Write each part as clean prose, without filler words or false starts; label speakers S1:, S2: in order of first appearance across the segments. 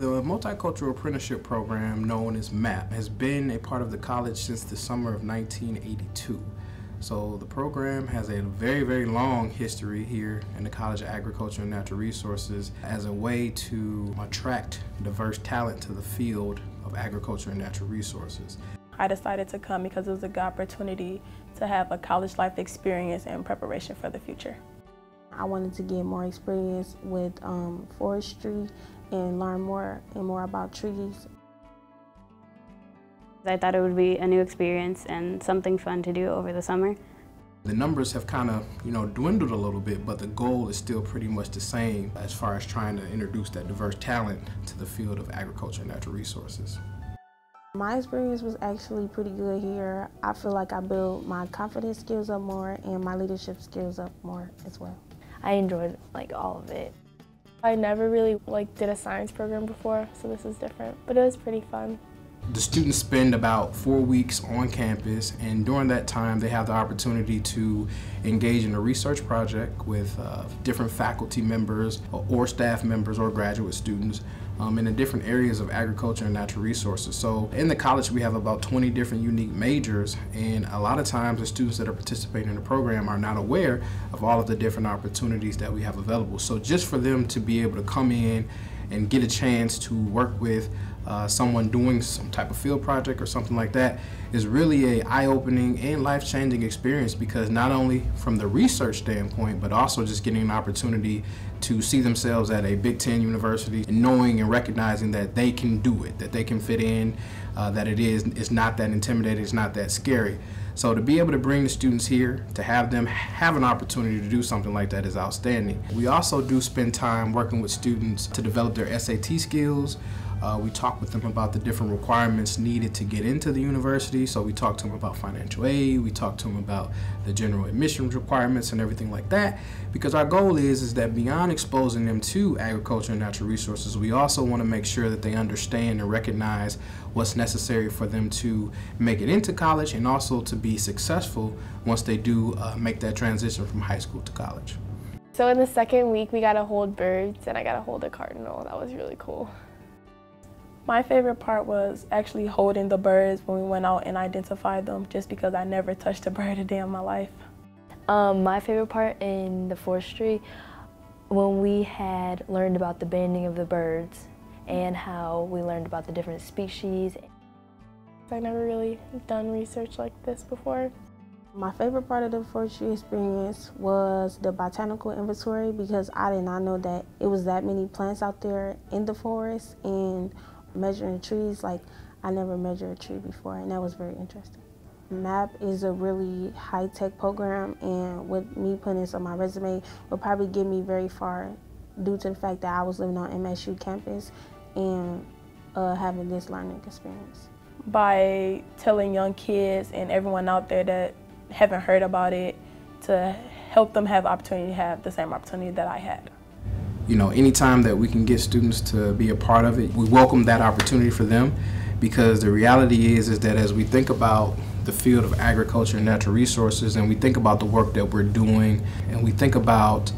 S1: The Multicultural Apprenticeship program, known as MAP, has been a part of the college since the summer of 1982. So the program has a very, very long history here in the College of Agriculture and Natural Resources as a way to attract diverse talent to the field of agriculture and natural resources.
S2: I decided to come because it was a good opportunity to have a college life experience and preparation for the future.
S3: I wanted to get more experience with forestry and learn more about trees.
S4: I thought it would be a new experience and something fun to do over the summer.
S1: The numbers have kind of, dwindled a little bit, but the goal is still pretty much the same as far as trying to introduce that diverse talent to the field of agriculture and natural resources.
S3: My experience was actually pretty good here. I feel like I built my confidence skills up more and my leadership skills up more as well.
S5: I enjoyed all of it.
S6: I never really did a science program before, so this is different, but it was pretty fun.
S1: The students spend about 4 weeks on campus, and during that time they have the opportunity to engage in a research project with different faculty members or staff members or graduate students in the different areas of agriculture and natural resources. So in the college we have about 20 different unique majors, and a lot of times the students that are participating in the program are not aware of all of the different opportunities that we have available. So just for them to be able to come in and get a chance to work with someone doing some type of field project or something like that is really a eye-opening and life-changing experience, because not only from the research standpoint, but also just getting an opportunity to see themselves at a Big Ten university and knowing and recognizing that they can do it, that they can fit in, that it's not that intimidating, it's not that scary. So to be able to bring the students here, to have them have an opportunity to do something like that is outstanding. We also do spend time working with students to develop their SAT skills. We talk with them about the different requirements needed to get into the university. So we talk to them about financial aid, we talk to them about the general admissions requirements and everything like that, because our goal is that beyond exposing them to agriculture and natural resources, we also want to make sure that they understand and recognize what's necessary for them to make it into college and also to be successful once they do make that transition from high school to college.
S6: So in the second week we got to hold birds, and I got to hold a cardinal. That was really cool.
S2: My favorite part was actually holding the birds when we went out and identified them, just because I never touched a bird a day in my life.
S5: My favorite part in the forestry, when we had learned about the banding of the birds and how we learned about the different species.
S6: I've never really done research like this before.
S3: My favorite part of the forestry experience was the botanical inventory, because I did not know that it was that many plants out there in the forest, and measuring trees, I never measured a tree before, and that was very interesting. MAP is a really high-tech program, and with me putting this on my resume will probably get me very far due to the fact that I was living on MSU campus and having this learning experience.
S2: By telling young kids and everyone out there that haven't heard about it, to help them have the opportunity to have the same opportunity that I had.
S1: Anytime that we can get students to be a part of it, we welcome that opportunity for them, because the reality is that as we think about the field of agriculture and natural resources, and we think about the work that we're doing, and we think about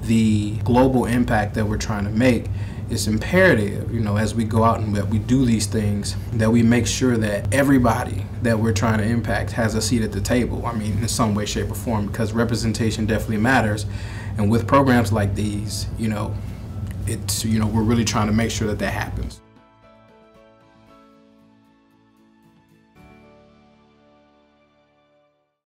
S1: the global impact that we're trying to make, it's imperative, as we go out and that we do these things, that we make sure that everybody that we're trying to impact has a seat at the table. In some way, shape, or form, because representation definitely matters. And with programs like these, we're really trying to make sure that that happens.